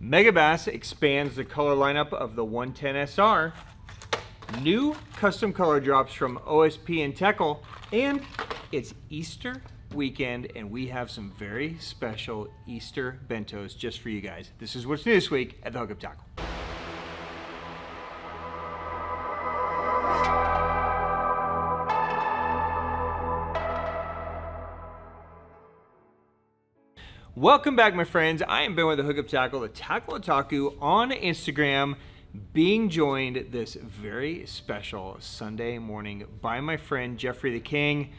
Megabass expands the color lineup of the 110 SR. New custom color drops from OSP and Teckel. And it's Easter weekend, and we have some very special Easter bentos just for you guys. This is what's new this week at the Hookup Tackle. Welcome back, my friends. I am Ben with the Hookup Tackle, the Tackle Otaku on Instagram, being joined this very special Sunday morning by my friend Jeffrey the King.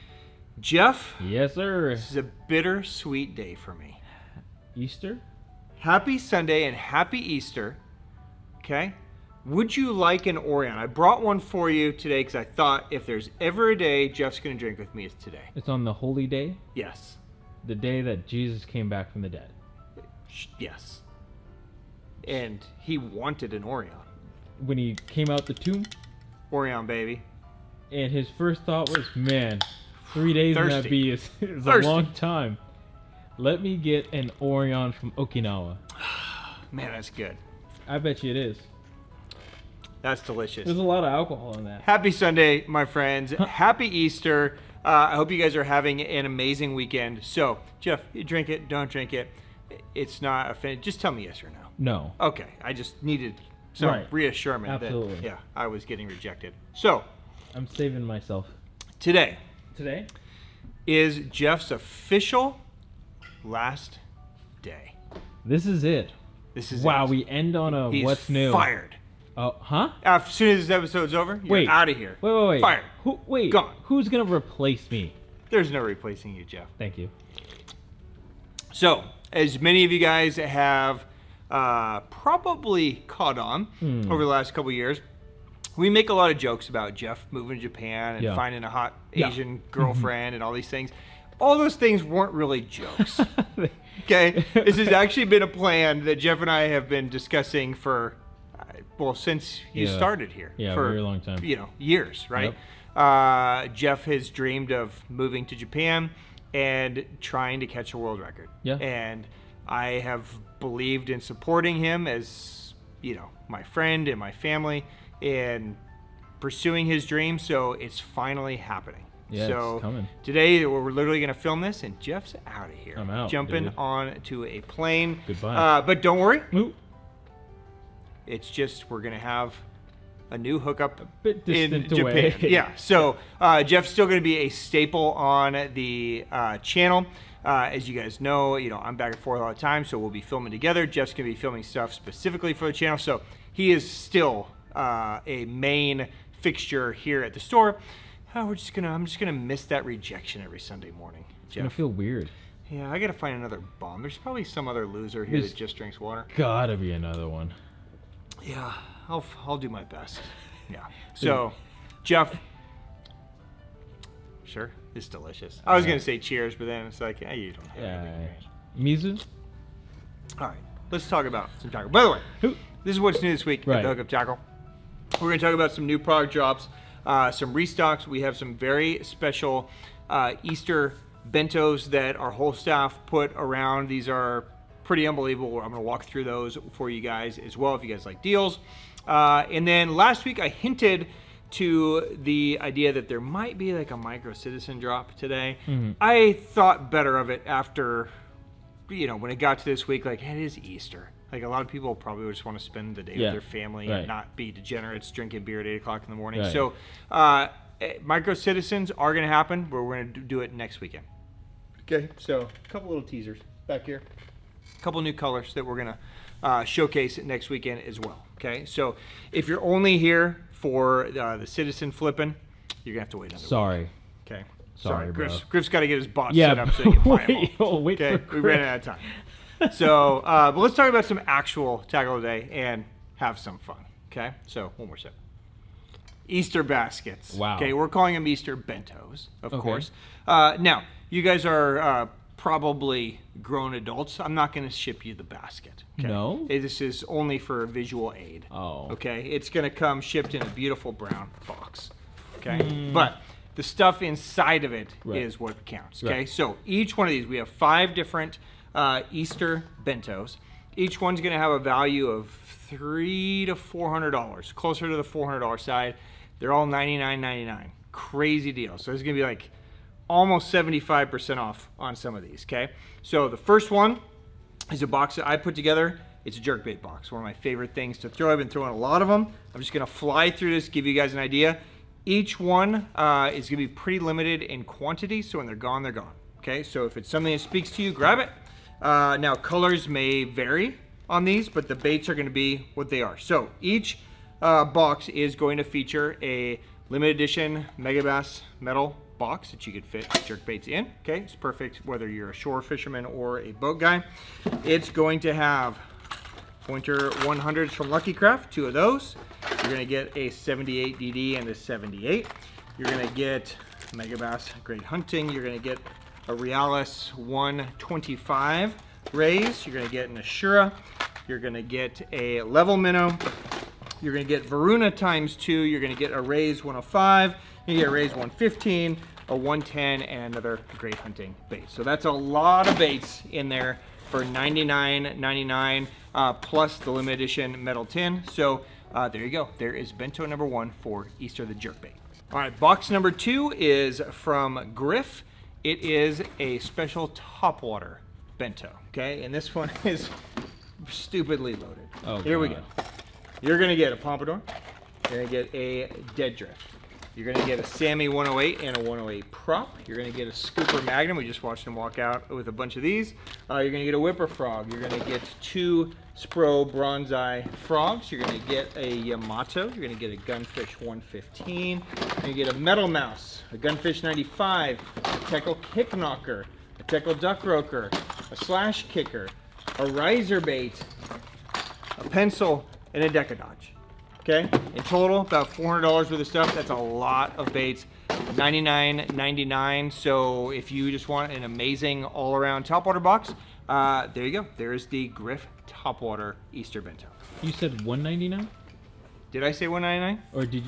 Jeff. Yes, sir. This is a bittersweet day for me. Easter? Happy Sunday and happy Easter. Okay? Would you like an Orion? I brought one for you today because I thought if there's ever a day Jeff's going to drink with me, it's today. It's on the holy day? Yes. The day that Jesus came back from the dead. Yes. And he wanted an Orion. When he came out the tomb? Orion, baby. And his first thought was, man, 3 days in that bee is a long time. Let me get an Orion from Okinawa. Man, that's good. I bet you it is. That's delicious. There's a lot of alcohol in that. Happy Sunday, my friends. Happy Easter. I hope you guys are having an amazing weekend. So, Jeff, you drink it, don't drink it. It's not offensive. Just tell me yes or no. No. Okay. I just needed some reassurance Absolutely. that, I was getting rejected. So, I'm saving myself. Today is Jeff's official last day. This is it. This is wow, it. we end on a He's what's new. Fired. Oh, huh? As soon as this episode's over, you're out of here. Wait. Fired. Gone. Who's going to replace me? There's no replacing you, Jeff. Thank you. So, as many of you guys have probably caught on over the last couple years, we make a lot of jokes about Jeff moving to Japan and finding a hot Asian girlfriend and all these things. All those things weren't really jokes. Okay? This has actually been a plan that Jeff and I have been discussing for, since you started here. Yeah, for a very long time. Years, right? Yep. Jeff has dreamed of moving to Japan and trying to catch a world record. Yeah. And I have believed in supporting him as, my friend and my family in pursuing his dream. So it's finally happening. Yeah, so it's coming. Today we're literally going to film this, and Jeff's out of here. I'm out. Jumping on to a plane. Goodbye. But don't worry. Ooh. It's just we're going to have a new hookup Bit in distant Japan. away. Yeah. So Jeff's still going to be a staple on the channel. As you guys know, I'm back and forth all the time, so we'll be filming together. Jeff's going to be filming stuff specifically for the channel, so he is still a main fixture here at the store. I'm just gonna miss that rejection every Sunday morning, Jeff. It's gonna feel weird. Yeah, I gotta find another bum. There's probably some other loser here that just drinks water. Gotta be another one. Yeah, I'll do my best. Yeah. So, Jeff, sure, it's delicious. I was gonna say cheers, but then it's like, you don't have anything. Mizu? All right, let's talk about some tackle. By the way, this is what's new this week at the Hookup Tackle. We're gonna talk about some new product drops. Some restocks. We have some very special Easter bentos that our whole staff put around. These are pretty unbelievable. I'm going to walk through those for you guys as well if you guys like deals. And then last week I hinted to the idea that there might be like a micro citizen drop today. I thought better of it after, when it got to this week, like, it is Easter. Like, a lot of people probably would just want to spend the day with their family and not be degenerates drinking beer at 8 o'clock in the morning. Right. So, micro citizens are going to happen, but we're going to do it next weekend. Okay, so a couple little teasers back here. A couple new colors that we're going to showcase next weekend as well. Okay, so if you're only here for the citizen flipping, you're going to have to wait another week. Okay. Sorry, bro. Griff's got to get his bot set up so he can buy them all. Wait okay, we ran out of time. So, but let's talk about some actual tackle today and have some fun. Okay, so one more sip. Easter baskets. Wow. Okay, we're calling them Easter bentos, of course. Now, you guys are probably grown adults. I'm not going to ship you the basket. Okay? No? This is only for visual aid. Oh. Okay, it's going to come shipped in a beautiful brown box. Okay, but the stuff inside of it is what counts. Okay, so each one of these, we have 5 different Easter bentos Each one's gonna have a value of $300 to $400, closer to the $400 side. They're all $99.99. Crazy deal. So it's gonna be like almost 75% off on some of these, okay? So the first one is a box that I put together. It's a jerkbait box, one of my favorite things to throw. I've been throwing a lot of them. I'm just gonna fly through this, give you guys an idea. Each one is gonna be pretty limited in quantity, so when they're gone, they're gone. Okay, so if it's something that speaks to you, grab it. Now, colors may vary on these, but the baits are gonna be what they are. So each box is going to feature a limited edition Megabass metal box that you could fit jerkbaits in. Okay, it's perfect whether you're a shore fisherman or a boat guy. It's going to have Pointer 100s from Lucky Craft, 2 of those. You're gonna get a 78 DD and a 78. You're gonna get Megabass Great Hunting. You're gonna get a Realis 125 raise. You're gonna get an Ashura. You're gonna get a level minnow. You're gonna get Varuna ×2. You're gonna get a raise 105. You get a raise 115, a 110, and another Great Hunting bait. So that's a lot of baits in there for $99.99 plus the limited edition metal tin. So there you go. There is BENto number 1 for Easter the jerkbait. All right, box number 2 is from Griff. It is a special topwater BENto, okay? And this one is stupidly loaded. Oh, here we go. You're gonna get a pompadour. You're gonna get a dead drift. You're gonna get a Sammy 108 and a 108 prop. You're gonna get a Scooper Magnum. We just watched him walk out with a bunch of these. You're gonna get a Whipper Frog. You're gonna get 2 Spro Bronze Eye Frogs. You're gonna get a Yamato. You're gonna get a Gunfish 115. You're gonna get a Metal Mouse, a Gunfish 95, a Teckel Kicknocker, a Teckel Duck Roker, a Slash Kicker, a Riser Bait, a pencil, and a Decadodge. Okay, in total, about $400 worth of stuff. That's a lot of baits. $99.99. So if you just want an amazing all-around topwater box, there you go. There's the Griff Topwater Easter BENto. You said $199? Did I say $199? Or did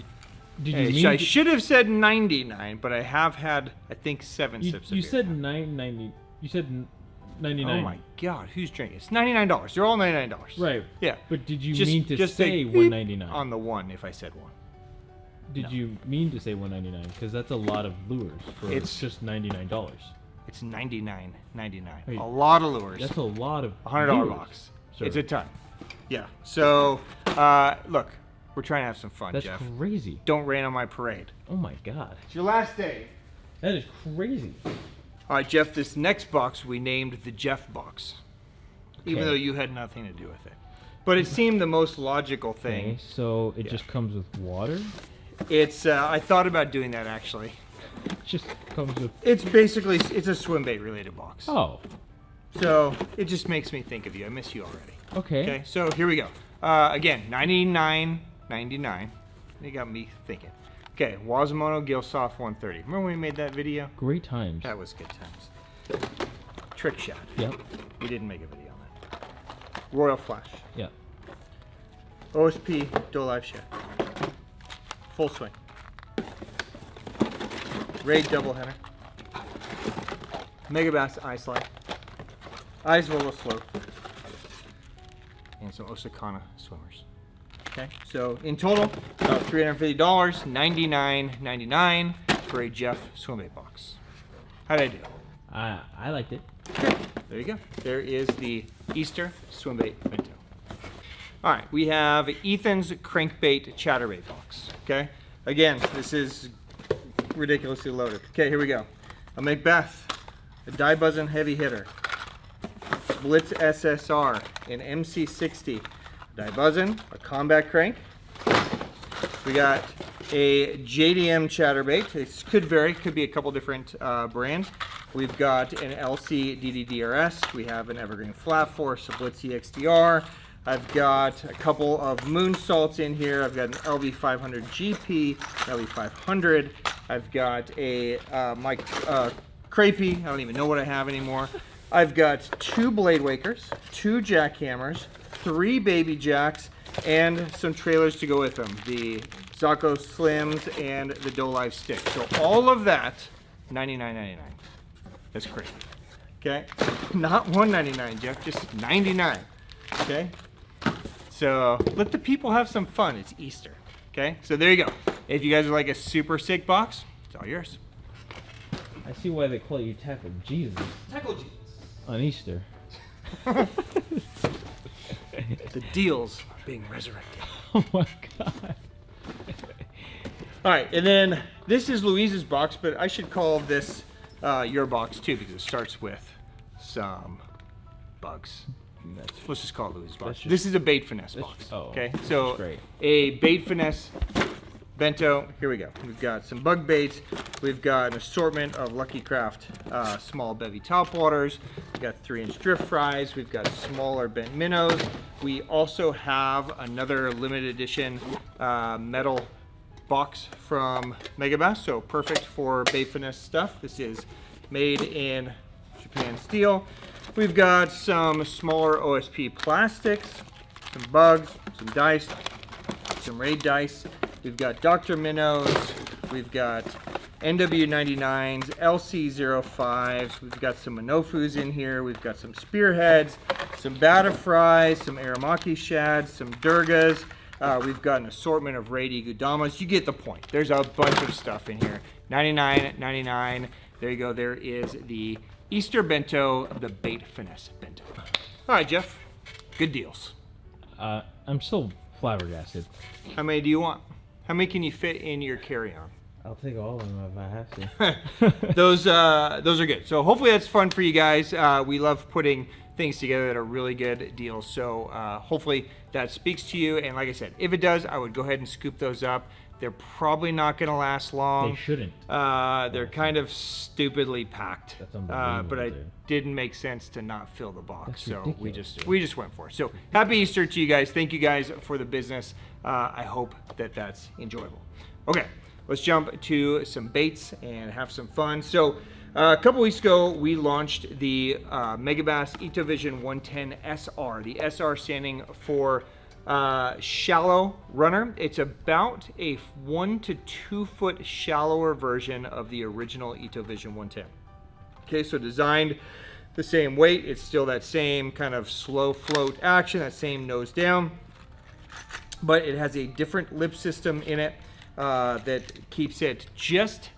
you Hey, mean? I should have said $99, but I have had, I think, 7 sips of You beer. said $9.90. You said $99. Oh my God, who's drinking? It's $99. They're all $99. Right. Yeah. But did you Just- mean to just say beep $199? on the one if I said one. Did you mean to say $199? Because that's a lot of lures for It's- just $99. It's $99.99. Wait, A lot of lures. That's a lot of $100 lures, box. sir. It's a ton. Yeah. So, look, we're trying to have some fun, That's Jeff. crazy. Don't rain on my parade. Oh my God. It's your last day. That is crazy. All right, Jeff, this next box we named the Jeff box, even Okay. though you had nothing to do with it. But it seemed the most logical thing. Okay, so it Yeah. just comes with water? It's, I thought about doing that actually. It just comes with... It's basically, it's a swim bait related box. Oh, So it just makes me think of you. I miss you already. okay. Okay, so here we go. Again, $99.99. They got me thinking. Okay, Wazumono Gilsoft 130. Remember when we made that video? Great times. That was good times. Trick Shad. Yep, We didn't make a video on that. Royal Flash. yep. OSP Live Shad. Full swing. Raid doubleheader. Megabass Ice Slide. Eyes Willow Slope. And some Osakana swimmers. Okay, so in total, about $350, $99.99 for a Jeff swimbait box. How'd I do? I liked it. There you go. There is the Easter swimbait BENto. All right, we have Ethan's crankbait chatterbait box. Okay, again, this is ridiculously loaded. Okay, here we go. A Macbeth, a Die Buzzin' heavy hitter, Blitz SSR, an MC60, Die Buzzin', a combat crank. We got a JDM chatterbait. It could vary, could be a couple different brands. We've got an LC DDDRS. We have an Evergreen Flat Force, a Blitz EXDR. I've got a couple of moonsaults in here. I've got an LV500 GP, LV500. I've got a Mike Crapey. I don't even know what I have anymore. I've got 2 Blade Wakers, 2 jackhammers, 3 baby jacks, and some trailers to go with them. The Zaco Slims and the Doe Live stick. So all of that, $99.99. That's crazy. Okay? Not $199, Jeff, just $99. Okay? So let the people have some fun. It's Easter. Okay? So there you go. If you guys are like a super sick box, it's all yours. I see why they call you Teckel Jesus. Teckel Jesus. On Easter. The deals are being resurrected. Oh my god. All right, and then this is Louise's box, but I should call this your box too because it starts with some bugs. Let's just call it Louise's box. This is a bait finesse box. Okay, so a bait finesse BENto. Here we go. We've got some bug baits. We've got an assortment of Lucky Craft small bevy topwaters. We've got 3-inch drift fries. We've got smaller bent minnows. We also have another limited edition metal box from Megabass, so perfect for bait finesse stuff. This is made in Japan steel. We've got some smaller OSP plastics, some bugs, some dice, some raid dice. We've got Dr. Minnows. We've got NW99s, LC05s. We've got some Manofus in here. We've got some spearheads, some betta fries, some aramaki shads, some durgas. We've got an assortment of Raid Gudamas. You get the point. There's a bunch of stuff in here. 99.99. There you go. There is the Easter BENto, the bait finesse BENto. All right, Jeff. Good deals. I'm still flabbergasted. How many do you want? How many can you fit in your carry-on? I'll take all of them if I have to. Those are good. So hopefully that's fun for you guys. We love putting things together that are really good deals. So hopefully that speaks to you. And like I said, if it does, I would go ahead and scoop those up. They're probably not going to last long. They shouldn't. They're kind of stupidly packed. That's unbelievable, but dude. it didn't make sense to not fill the box. That's so ridiculous, we just went for it. So happy Easter to you guys. Thank you guys for the business. I hope that that's enjoyable. Okay, let's jump to some baits and have some fun. So a couple weeks ago, we launched the Megabass Vision 110 SR. The SR standing for shallow runner. It's about a 1 to 2 foot shallower version of the original Vision 110. Okay, so designed the same weight. It's still that same kind of slow float action, that same nose down, but it has a different lip system in it that keeps it just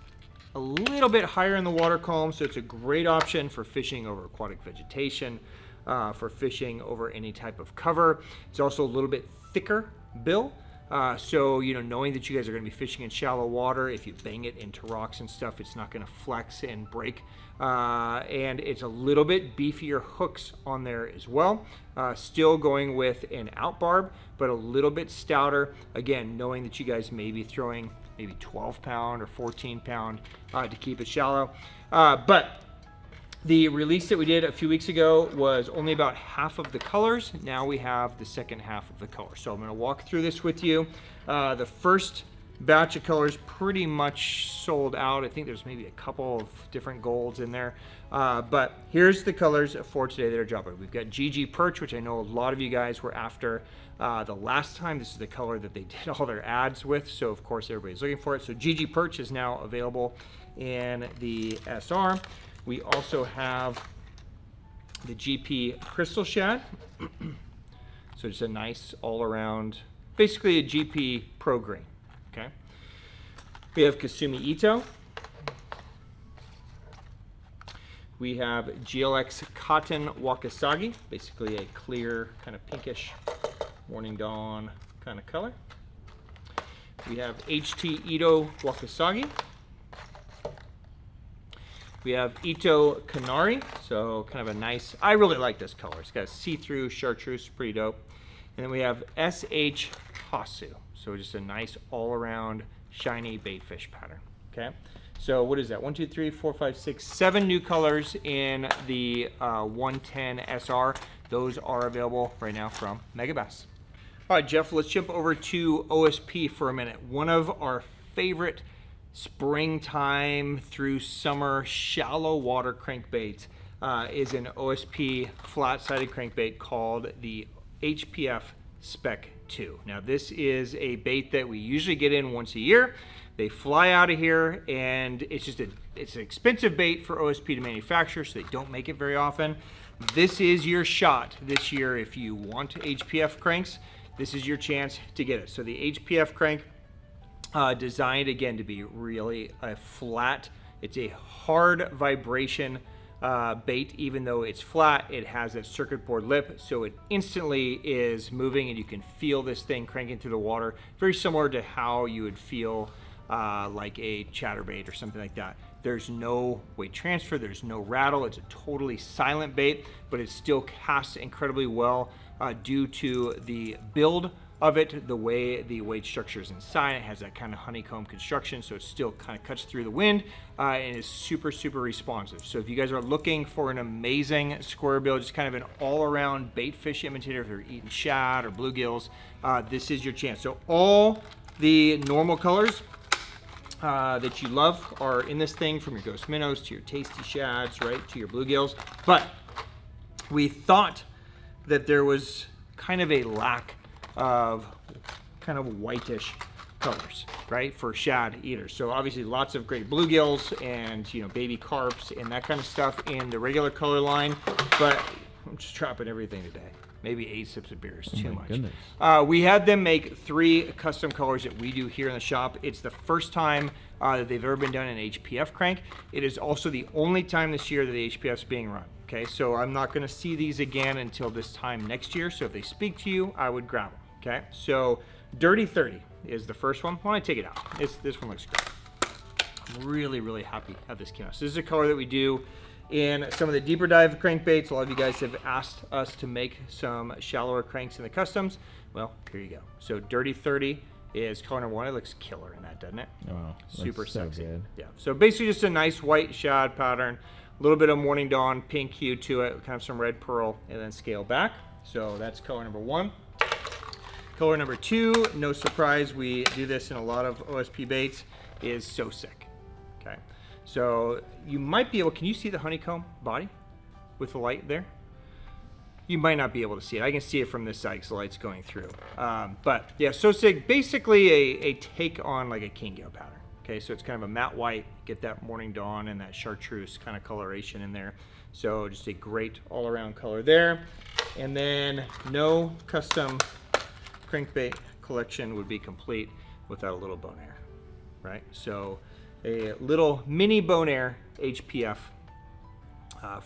a little bit higher in the water column. So it's a great option for fishing over aquatic vegetation, for fishing over any type of cover. It's also a little bit thicker bill. So, you know, knowing that you guys are going to be fishing in shallow water, if you bang it into rocks and stuff, it's not going to flex and break. And it's a little bit beefier hooks on there as well. Still going with an out barb, but a little bit stouter. Again, knowing that you guys may be throwing maybe 12 pound or 14 pound to keep it shallow. But the release that we did a few weeks ago was only about half of the colors. Now we have the second half of the color. So I'm going to walk through this with you. The first batch of colors pretty much sold out. I think there's maybe a couple of different golds in there. But here's the colors for today that are dropping. We've got GG Perch, which I know a lot of you guys were after the last time. This is the color that they did all their ads with. So of course everybody's looking for it. So GG Perch is now available in the SR. We also have the GP Crystal Shad. So just a nice all-around, basically a GP Pro Green. Okay. We have Kasumi Ito. We have GLX Cotton Wakasagi, basically a clear, kind of pinkish morning dawn kind of color. We have HT Ito Wakasagi. We have Ito Kanari, so kind of a nice, I really like this color. It's got a see-through chartreuse, pretty dope. And then we have SH Hasu, so just a nice all-around shiny baitfish pattern, okay? So what is that? 1, 2, 3, 4, 5, 6, 7 new colors in the 110 SR. Those are available right now from Megabass. All right, Jeff, let's jump over to OSP for a minute. One of our favorite springtime through summer shallow water crankbait is an OSP flat-sided crankbait called the HPF Spec 2. Now this is a bait that we usually get in once a year. They fly out of here, and it's an expensive bait for OSP to manufacture, so they don't make it very often. this is your shot this year. If you want HPF cranks, this is your chance to get it. So the HPF crank, designed again to be really a flat, it's a hard vibration bait. Even though it's flat, it has a circuit board lip, so it instantly is moving and you can feel this thing cranking through the water. Very similar to how you would feel like a chatterbait or something like that. There's no weight transfer, there's no rattle, it's a totally silent bait, but it still casts incredibly well due to the build of it, the way the weight structure is inside. It has that kind of honeycomb construction, so it still kind of cuts through the wind and is super, super responsive. So if you guys are looking for an amazing square bill, just kind of an all-around bait fish imitator, if you're eating shad or bluegills, this is your chance. So all the normal colors that you love are in this thing, from your ghost minnows to your tasty shads, right, to your bluegills. But we thought that there was kind of a lack of kind of whitish colors, right, for shad eaters. So obviously lots of great bluegills and, you know, baby carps and that kind of stuff in the regular color line, but I'm just dropping everything today. Maybe 8 sips of beer is too much. We had them make 3 custom colors that we do here in the shop. It's the first time that they've ever been done in an HPF crank. It is also the only time this year that the HPF's being run. Okay, so I'm not gonna see these again until this time next year. So if they speak to you, I would grab them. Okay, so Dirty 30 is the first one. Why don't I take it out? This one looks great. I'm really, really happy how this came out. So this is a color that we do in some of the deeper dive crankbaits. A lot of you guys have asked us to make some shallower cranks in the customs. Well, here you go. So Dirty 30 is color number 1. It looks killer in that, doesn't it? Wow, super sexy. So yeah. So basically just a nice white shad pattern, a little bit of Morning Dawn pink hue to it, kind of some red pearl, and then scale back. So that's color number 1. Color number 2, no surprise, we do this in a lot of OSP baits, is So Sick. Okay, so you might be able, can you see the honeycomb body with the light there? You might not be able to see it. I can see it from this side because the light's going through. But yeah, So Sick, basically a take on like a kingo pattern. Okay, so it's kind of a matte white, get that Morning Dawn and that chartreuse kind of coloration in there. So just a great all-around color there. And then no custom crankbait collection would be complete without a little Bonaire, right? So a little mini Bonaire HPF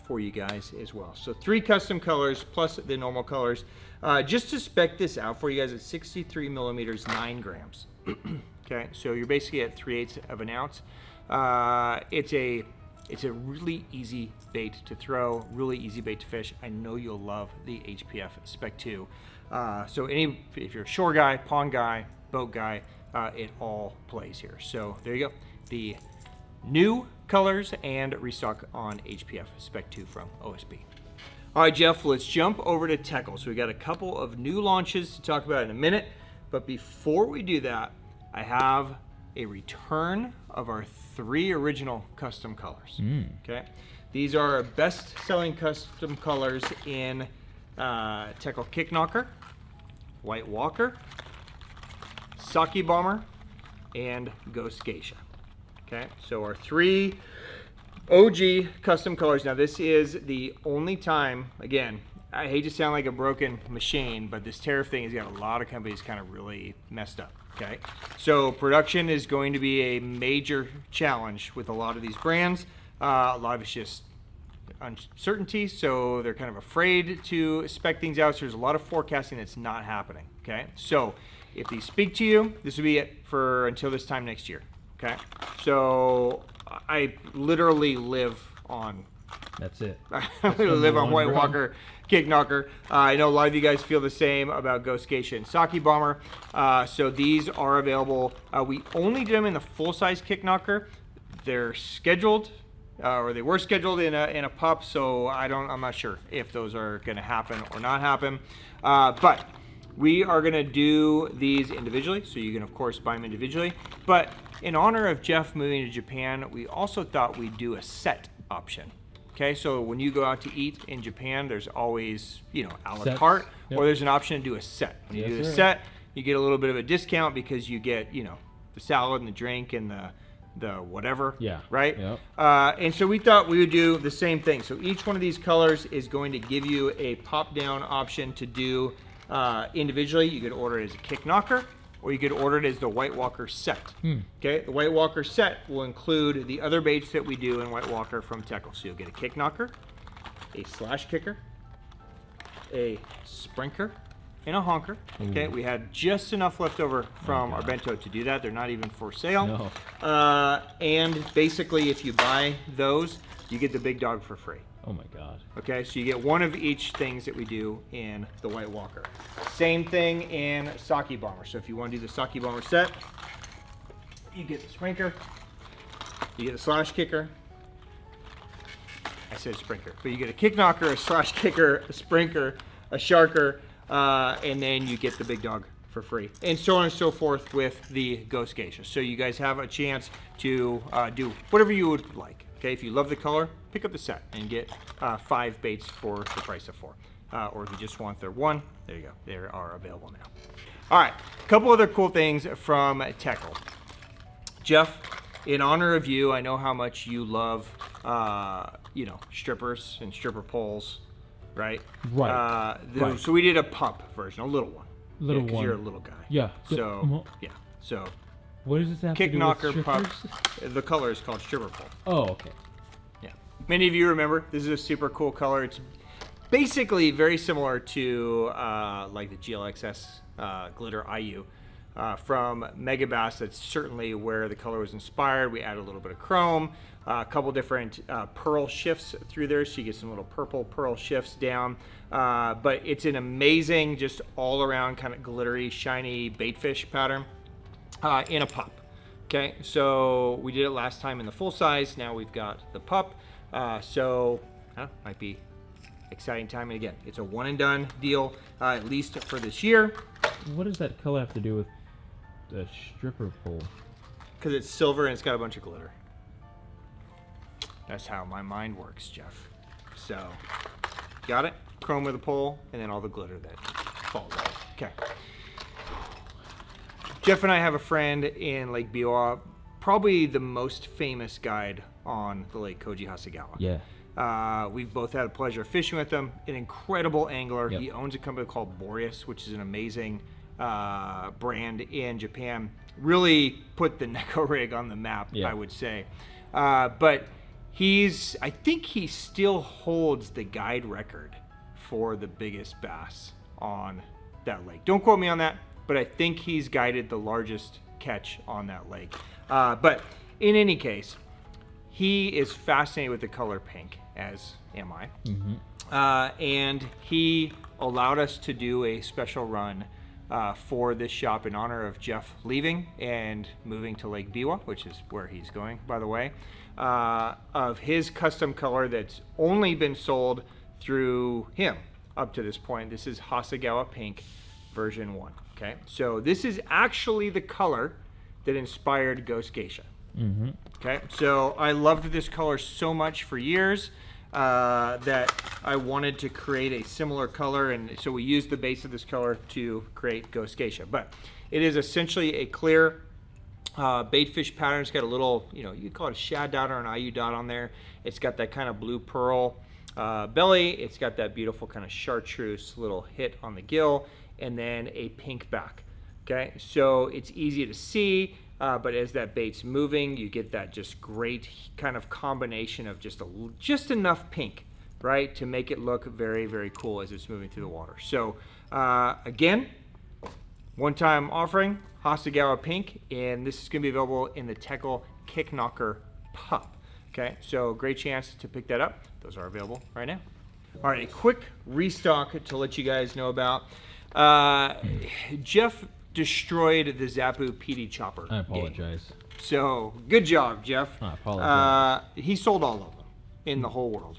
for you guys as well. So 3 custom colors plus the normal colors. Just to spec this out for you guys, it's 63 millimeters, 9 grams. Okay, so you're basically at 3/8 of an ounce. It's a really easy bait to throw, really easy bait to fish. I know you'll love the HPF Spec 2. So if you're a shore guy, pond guy, boat guy, it all plays here. So there you go. The new colors and restock on HPF Spec 2 from OSP. All right, Jeff, let's jump over to Teckel. So we got a couple of new launches to talk about in a minute. But before we do that, I have a return of our 3 original custom colors. Okay, these are our best-selling custom colors in Teckel Kicknocker, White Walker, Sake Bomber, and Ghost Geisha. Okay, so our 3 OG custom colors. Now this is the only time, again, I hate to sound like a broken machine, but this tariff thing has got a lot of companies kind of really messed up. Okay, so production is going to be a major challenge with a lot of these brands. A lot of it's just uncertainty, so they're kind of afraid to spec things out. So there's a lot of forecasting that's not happening. Okay, so if these speak to you, this will be it for until this time next year. Okay, so I literally live on. That's it. I literally live on White Walker Kicknocker. I know a lot of you guys feel the same about Ghost Geisha and Sake Bomber. So these are available. We only do them in the full-size Kicknocker. They're scheduled, or they were scheduled in a pup. So I'm not sure if those are going to happen or not happen. But we are going to do these individually. So you can of course buy them individually. But in honor of Jeff moving to Japan, we also thought we'd do a set option. Okay, so when you go out to eat in Japan, there's always, a la carte, or there's an option to do a set. When you do a set, you get a little bit of a discount because you get, the salad and the drink and the the whatever. Yeah. Right? Yep. And so we thought we would do the same thing. So each one of these colors is going to give you a pop-down option to do individually. You could order it as a kick knocker, or you could order it as the White Walker set. Okay, the White Walker set will include the other baits that we do in White Walker from Teckel. So you'll get a kick knocker, a slash kicker, a sprinker, and a honker. Okay, we had just enough left over from our BENto to do that. They're not even for sale. No. And basically, if you buy those, you get the big dog for free. Oh my God. Okay, so you get one of each things that we do in the White Walker. Same thing in Sake Bomber. So if you want to do the Sake Bomber set, you get the sprinker, you get a slash kicker. I said sprinker, but you get a kick knocker, a slash kicker, a sprinker, a sharker, and then you get the big dog for free, and so on and so forth with the Ghost Geisha. So you guys have a chance to do whatever you would like. Okay, if you love the color, pick up the set and get 5 baits for the price of 4. Or if you just want the 1, there you go. They are available now. All right, a couple other cool things from Teckel. Jeff, in honor of you, I know how much you love, you know, strippers and stripper poles, right? Right. Right. So we did a pump version, a little one. Little one. 'Cause you're a little guy. Yeah. So yeah. So what does this have kick to do knocker with pump. strippers? The color is called stripper pole. Oh, okay. Yeah. Many of you remember this is a super cool color. It's basically very similar to like the GLXS glitter IU from Megabass. That's certainly where the color was inspired. We added a little bit of chrome, a couple different pearl shifts through there, so you get some little purple pearl shifts down. But it's an amazing, just all around kind of glittery, shiny baitfish pattern in a pup. Okay, so we did it last time in the full size. Now we've got the pup. So might be exciting time. And again, it's a one and done deal, at least for this year. What does that color have to do with the stripper pole? Because it's silver and it's got a bunch of glitter. That's how my mind works, Jeff. So, got it? Chrome with a pole, and then all the glitter that falls out. Okay. Jeff and I have a friend in Lake Biwa, probably the most famous guide on the Lake Koji Hasegawa. Yeah. We've both had the pleasure of fishing with him. An incredible angler. Yep. He owns a company called Boreas, which is an amazing brand in Japan. Really put the Neko rig on the map, Yeah. I would say. But I think he still holds the guide record for the biggest bass on that lake. Don't quote me on that, but I think he's guided the largest catch on that lake. But in any case, he is fascinated with the color pink, as am I. Mm-hmm. And he allowed us to do a special run for this shop in honor of Jeff leaving and moving to Lake Biwa, which is where he's going, by the way, of his custom color that's only been sold through him up to this point. This is Hasegawa Pink version 1. Okay, so this is actually the color that inspired Ghost Geisha. Mm-hmm. Okay, so I loved this color so much for years that I wanted to create a similar color, and so we used the base of this color to create Ghost Geisha. But it is essentially a clear baitfish pattern. It's got a little, you could call it a shad dot or an IU dot on there. It's got that kind of blue pearl belly. It's got that beautiful kind of chartreuse little hit on the gill, and then a pink back. Okay, so it's easy to see, but as that bait's moving, you get that just great kind of combination of just enough pink, right, to make it look very, very cool as it's moving through the water. So again, one-time offering, Hasegawa Pink, and this is going to be available in the Teckel Kicknocker Pup. Okay, so great chance to pick that up. Those are available right now. All right, a quick restock to let you guys know about. Jeff destroyed the Zapu PD Chopper. I apologize. Game. So good job, Jeff. I apologize. He sold all of them in the whole world.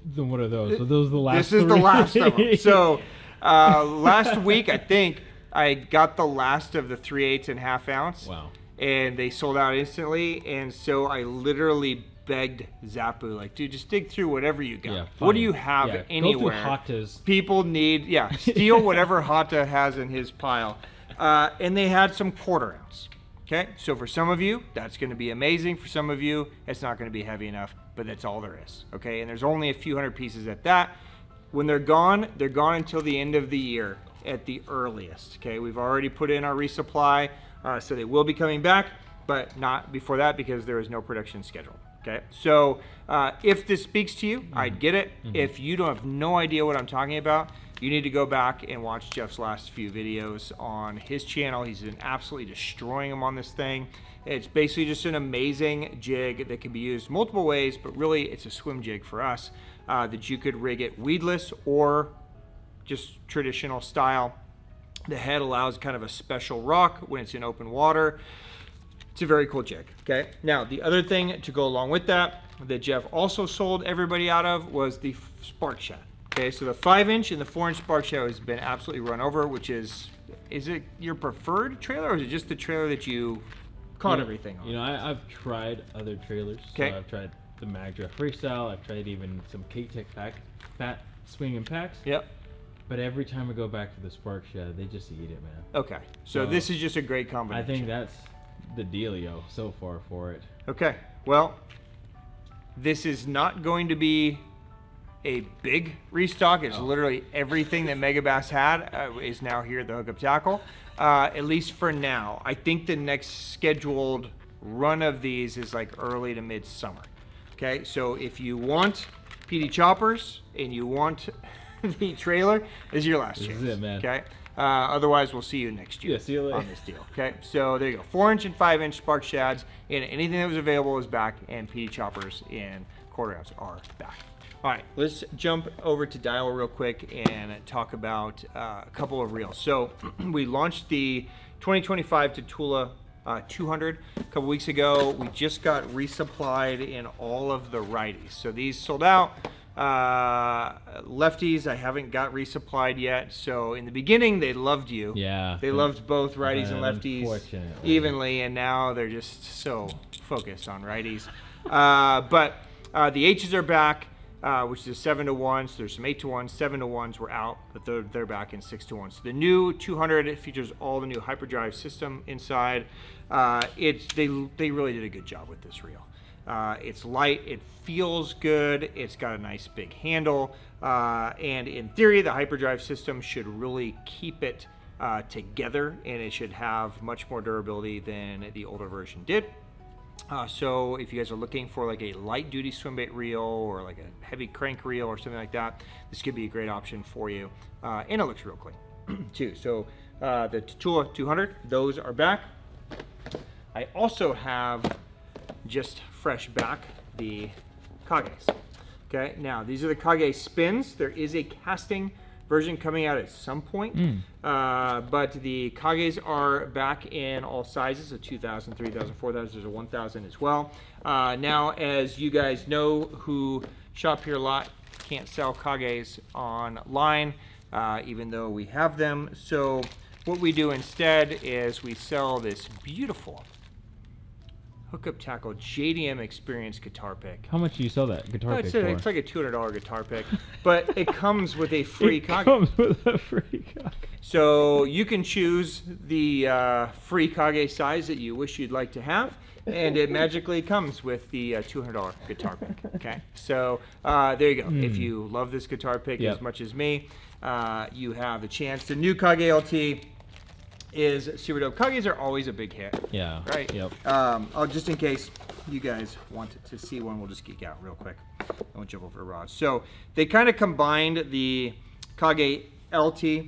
Then what are those? Are those the last? This is the last of them. So last week, I think I got the last of the 3/8 and ½ ounce. Wow. And they sold out instantly, and so I literally begged Zappu, like, dude, just dig through whatever you got. Yeah, what do you have anywhere? Go through Hata's. People need, steal whatever Hata has in his pile. And they had some 1/4 ounce. Okay, so for some of you, that's going to be amazing. For some of you, it's not going to be heavy enough, but that's all there is. Okay, and there's only a few hundred pieces at that. When they're gone until the end of the year at the earliest. Okay, we've already put in our resupply, so they will be coming back, but not before that because there is no production scheduled. Okay, so if this speaks to you, I'd get it. If you don't have no idea what I'm talking about, you need to go back and watch Jeff's last few videos on his channel. He's been absolutely destroying them on this thing. It's basically just an amazing jig that can be used multiple ways, but really it's a swim jig for us that you could rig it weedless or just traditional style. The head allows kind of a special rock when it's in open water. It's a very cool jig, okay? Now, the other thing to go along with that Jeff also sold everybody out of was the Spark Shad. Okay, so the 5-inch and the 4-inch Spark Shad has been absolutely run over, which is it your preferred trailer or is it just the trailer that you caught everything on? You know, I've tried other trailers. Okay. So I've tried the Magdra Freestyle, I've tried even some K-Tech fat swinging packs. Yep. But every time I go back to the Spark Shad, they just eat it, man. Okay, so this is just a great combination. I think that's the dealio so far for it. Okay, well, this is not going to be a big restock. It's literally everything that Megabass had is now here at the Hookup Tackle, at least for now. I think the next scheduled run of these is like early to mid-summer. Okay, so if you want PD choppers and you want the trailer, this is your last chance. This is it, man. Okay, otherwise we'll see you next year. Yeah, see you later. On this deal. Okay, so there you go. 4-inch and 5-inch Spark Shads, and anything that was available is back, and PD choppers in quarter ounce are back. All right, let's jump over to Daiwa real quick and talk about a couple of reels. So we launched the 2025 Tatula 200 a couple weeks ago. We just got resupplied in all of the righties. So these sold out. Lefties, I haven't got resupplied yet. So in the beginning, they loved you. Yeah. They loved both righties and lefties evenly, and now they're just so focused on righties. But the H's are back. Which is 7-to-1, so there's some 8-to-1s, 7-to-1s were out, but they're back in 6-to-1. So the new 200 features all the new hyperdrive system inside. They really did a good job with this reel. It's light, it feels good, it's got a nice big handle, and in theory the hyperdrive system should really keep it together, and it should have much more durability than the older version did. So if you guys are looking for like a light duty swim bait reel or like a heavy crank reel or something like that, this could be a great option for you. And it looks real clean too. So the Tatula 200, those are back. I also have just fresh back the Kages. Okay, now these are the Kage spins. There is a casting version coming out at some point, but the Kages are back in all sizes, so 2,000, 3,000, 4,000, there's a 1,000 as well. Now, as you guys know who shop here a lot, can't sell Kages online, even though we have them. So what we do instead is we sell this beautiful Hookup Tackle JDM Experience guitar pick. How much do you sell that guitar pick for? It's like a $200 guitar pick, but it comes with a free Kage. It comes with a free Kage. So you can choose the free Kage size that you wish you'd like to have, and it magically comes with the $200 guitar pick. Okay, so there you go. If you love this guitar pick as much as me, you have a chance. The new Kage LT is super dope. Kages are always a big hit. Yeah. Right? Yep. Just in case you guys want to see one, we'll just geek out real quick. I won't jump over to rods. So they kind of combined the Kage LT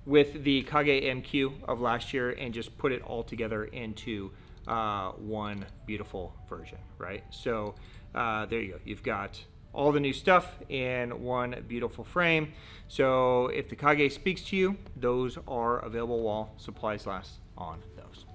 with the Kage MQ of last year and just put it all together into one beautiful version, right? So there you go. You've got all the new stuff in one beautiful frame. So if the Kage speaks to you, those are available while supplies last on those.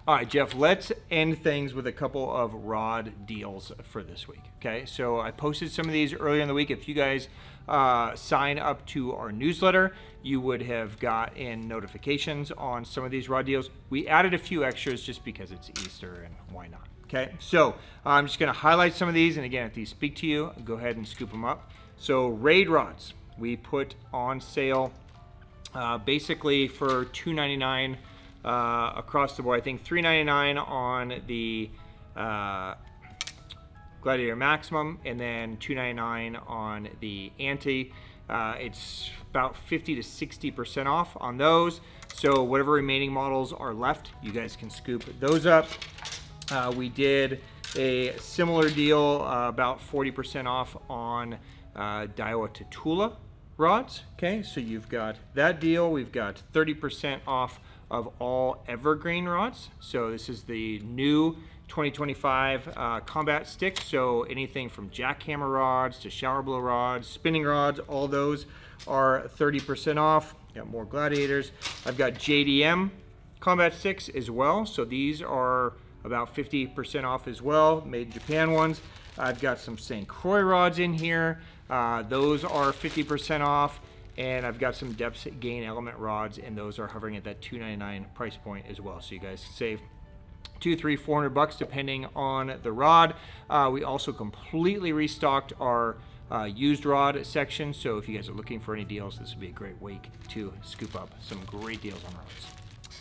All right, Jeff, let's end things with a couple of rod deals for this week. Okay, so I posted some of these earlier in the week. If you guys sign up to our newsletter, you would have gotten notifications on some of these rod deals. We added a few extras just because it's Easter and why not? Okay, so I'm just going to highlight some of these, and again, if these speak to you, go ahead and scoop them up. So Raid rods, we put on sale basically for $2.99 across the board. I think $3.99 on the Gladiator Maximum, and then $2.99 on the Anti. It's about 50 to 60% off on those. So whatever remaining models are left, you guys can scoop those up. We did a similar deal, about 40% off on Daiwa Tatula rods. Okay, so you've got that deal. We've got 30% off of all evergreen rods. So this is the new 2025 combat sticks. So anything from jackhammer rods to shower blow rods, spinning rods, all those are 30% off. Got more gladiators. I've got JDM combat sticks as well. So these are about 50% off as well, made in Japan ones. I've got some St. Croix rods in here. Those are 50% off. And I've got some Deps gain element rods, and those are hovering at that $2.99 price point as well. So you guys can save $200, $300, $400 depending on the rod. We also completely restocked our used rod section. So if you guys are looking for any deals, this would be a great week to scoop up some great deals on rods.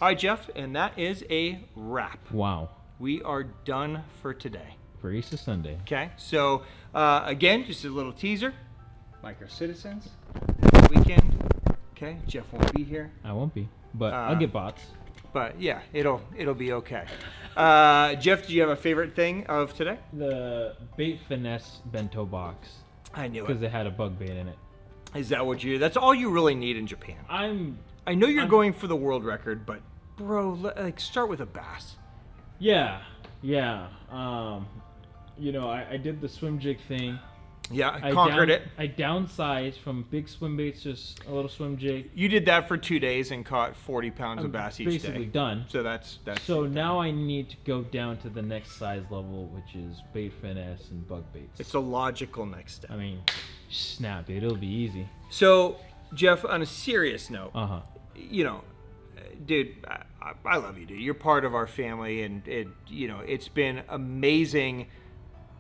All right, Jeff, and that is a wrap. Wow. We are done for today. For Easter Sunday. Okay, so again, just a little teaser. Like our citizens, weekend. Okay, Jeff won't be here. I won't be, but I'll get bots. But yeah, it'll be okay. Jeff, do you have a favorite thing of today? The bait finesse bento box. I knew it. Because it had a bug bait in it. Is that what you? That's all you really need in Japan. I know you're going for the world record, but bro, like start with a bass. Yeah. You know, I did the swim jig thing. Yeah, I conquered it. I downsized from big swim baits, just a little swim jig. You did that for 2 days and caught 40 pounds of bass each day. Basically done. So that's. So now I need to go down to the next size level, which is bait finesse and bug baits. It's a logical next step. I mean, snap, dude, it'll be easy. So, Jeff, on a serious note, Uh-huh. Dude, I love you, dude. You're part of our family, and it's been amazing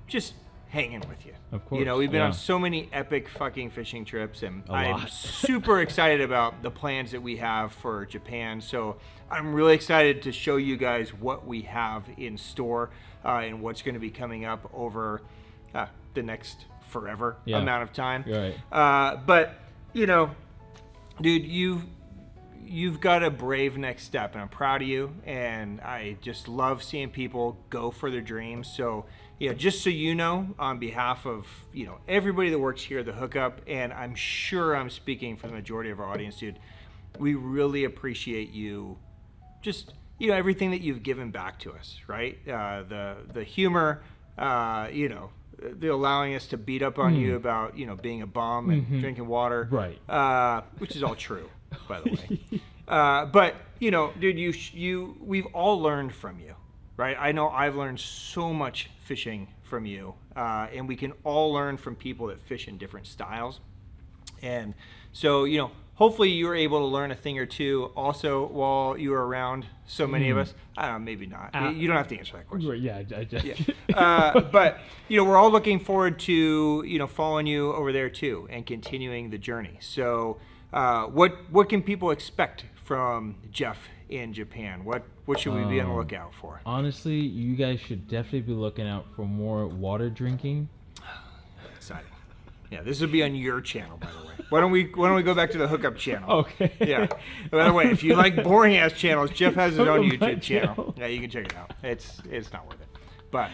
just hanging with you. Of course. We've been on so many epic fucking fishing trips, and I'm super excited about the plans that we have for Japan. So I'm really excited to show you guys what we have in store and what's going to be coming up over the next forever amount of time. Right. But, dude, you've got a brave next step, and I'm proud of you, and I just love seeing people go for their dreams. So just so you know, on behalf of everybody that works here at the Hookup, and I'm sure I'm speaking for the majority of our audience, dude, we really appreciate you, just everything that you've given back to us, right? The humor, the allowing us to beat up on you about being a bum and drinking water, right? Which is all true, by the way. But dude, we've all learned from you, right? I know I've learned so much fishing from you, and we can all learn from people that fish in different styles. And so hopefully you were able to learn a thing or two also while you were around so many of us. I don't know, maybe not. You don't have to answer that question. Yeah, I just. But we're all looking forward to following you over there too and continuing the journey. So what can people expect from Jeff in Japan? What should we be on the lookout for? Honestly, you guys should definitely be looking out for more water drinking. Exciting. Yeah, this would be on your channel, by the way. Why don't we go back to the Hookup channel? Okay. Yeah. By the way, if you like boring ass channels, Jeff has his own YouTube channel. Yeah, you can check it out. It's not worth it. But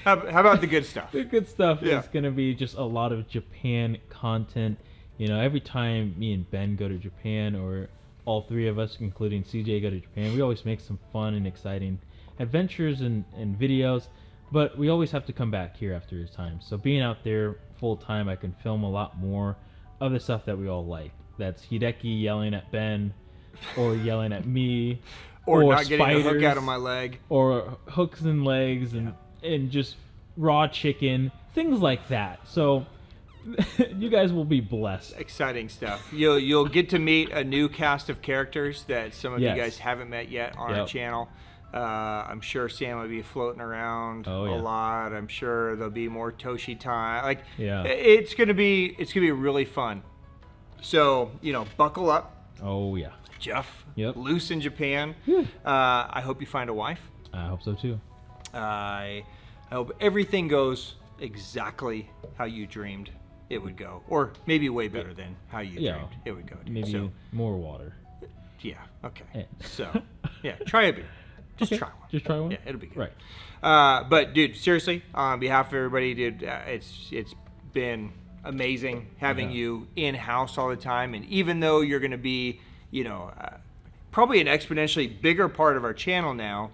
how about the good stuff? The good stuff is going to be just a lot of Japan content. Every time me and Ben go to Japan, or all three of us, including CJ, go to Japan, we always make some fun and exciting adventures and videos. But we always have to come back here after his time. So being out there full time, I can film a lot more of the stuff that we all like. That's Hideki yelling at Ben, or yelling at me, or not getting a hook out of my leg, or hooks and legs, and just raw chicken, things like that. So you guys will be blessed. Exciting stuff. You'll get to meet a new cast of characters that some of you guys haven't met yet on our channel. I'm sure Sam will be floating around a lot. I'm sure there'll be more Toshi time. It's gonna be really fun. So buckle up. Oh yeah. Jeff, Yep. loose in Japan. Whew. I hope you find a wife. I hope so too. I hope everything goes exactly how you dreamed it would go, or maybe way better than how you dreamed it would go. Dude. Maybe So, more water. yeah. Okay. Yeah. So, yeah, try a beer. Just Okay, try one. Just try one. Yeah, it'll be good. Right. But dude, seriously, on behalf of everybody, dude, it's been amazing having you in house all the time, and even though you're going to be, probably an exponentially bigger part of our channel now,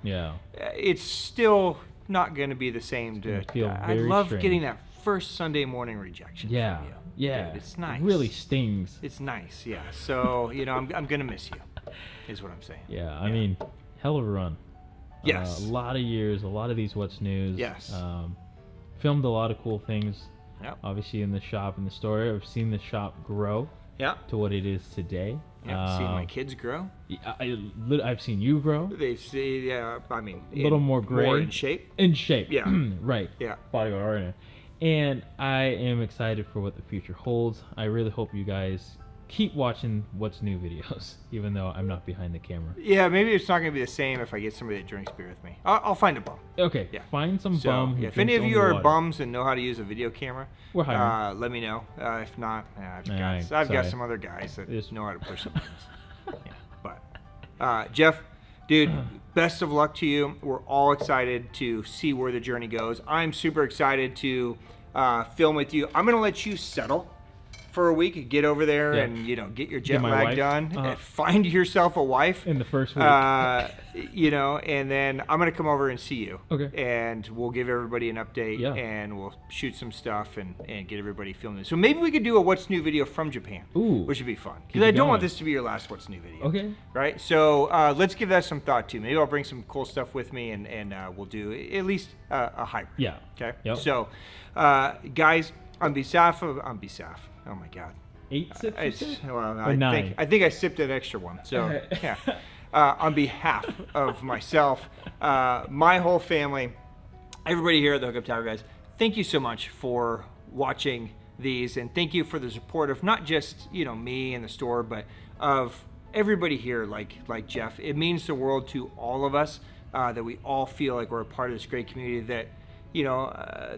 it's still not going to be the same. I love getting that first Sunday morning rejection. Yeah. From you. Yeah. Dude, it's nice. It really stings. It's nice. Yeah. So I'm going to miss you. Is what I'm saying. Yeah. I mean, hell of a run. Yes. A lot of years, a lot of these What's News. Yes. Filmed a lot of cool things. Yep. Obviously in the shop and the store. I've seen the shop grow to what it is today. Yeah, seen my kids grow. I've seen you grow. They've seen, I mean, a little more gray. More in shape. In shape. Yeah. Right. Yeah. Body oriented. And I am excited for what the future holds. I really hope you guys keep watching What's New videos, even though I'm not behind the camera. Yeah, maybe it's not going to be the same if I get somebody that drinks beer with me. I'll find a bum. Okay, Yeah. find some bum. Who If any of drinks you only are water. bums and know how to use a video camera, We're hiring. let me know. If not, I've Sorry. got some other guys that Just- know how to push some buttons. Yeah, but Jeff, dude, best of luck to you. We're all excited to see where the journey goes. I'm super excited to film with you. I'm going to let you settle for a week, get over there and get your jet my lag wife. done, and find yourself a wife In the first week. and then I'm gonna come over and see you. Okay. And we'll give everybody an update, Yeah. and we'll shoot some stuff and get everybody filming. So maybe we could do a What's New video from Japan, Ooh. which would be fun. Keep Because I it don't want going. this to be your last What's New video. Okay. Right. So let's give that some thought too. Maybe I'll bring some cool stuff with me, and we'll do at least a hybrid. Yeah. Okay. Yep. So, guys, on behalf, oh my God. 8 sips. It's, you said? well, Or 9? I think I sipped an extra one. So yeah, on behalf of myself, my whole family, everybody here at the Hookup Tower, guys, thank you so much for watching these, and thank you for the support of not just me and the store, but of everybody here, like Jeff. It means the world to all of us that we all feel like we're a part of this great community. That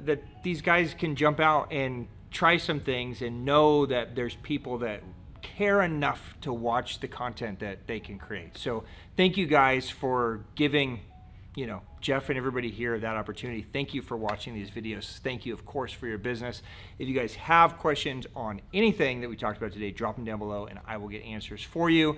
that these guys can jump out and try some things and know that there's people that care enough to watch the content that they can create. So thank you guys for giving, Jeff and everybody here that opportunity. Thank you for watching these videos. Thank you, of course, for your business. If you guys have questions on anything that we talked about today, drop them down below and I will get answers for you.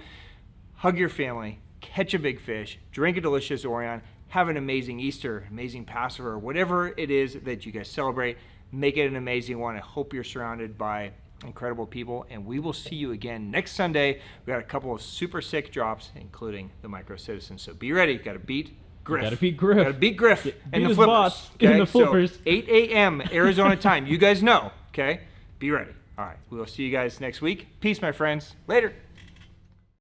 Hug your family, catch a big fish, drink a delicious Orion, have an amazing Easter, amazing Passover, whatever it is that you guys celebrate. Make it an amazing one. I hope you're surrounded by incredible people, and we will see you again next Sunday. We got a couple of super sick drops, including the Micro Citizen. So be ready. Got to beat Griff. Gotta beat Griff. Got to beat Griff and the his Flippers. boss in the Flippers. So 8 a.m. Arizona time. You guys know. Okay. Be ready. All right. We will see you guys next week. Peace, my friends. Later.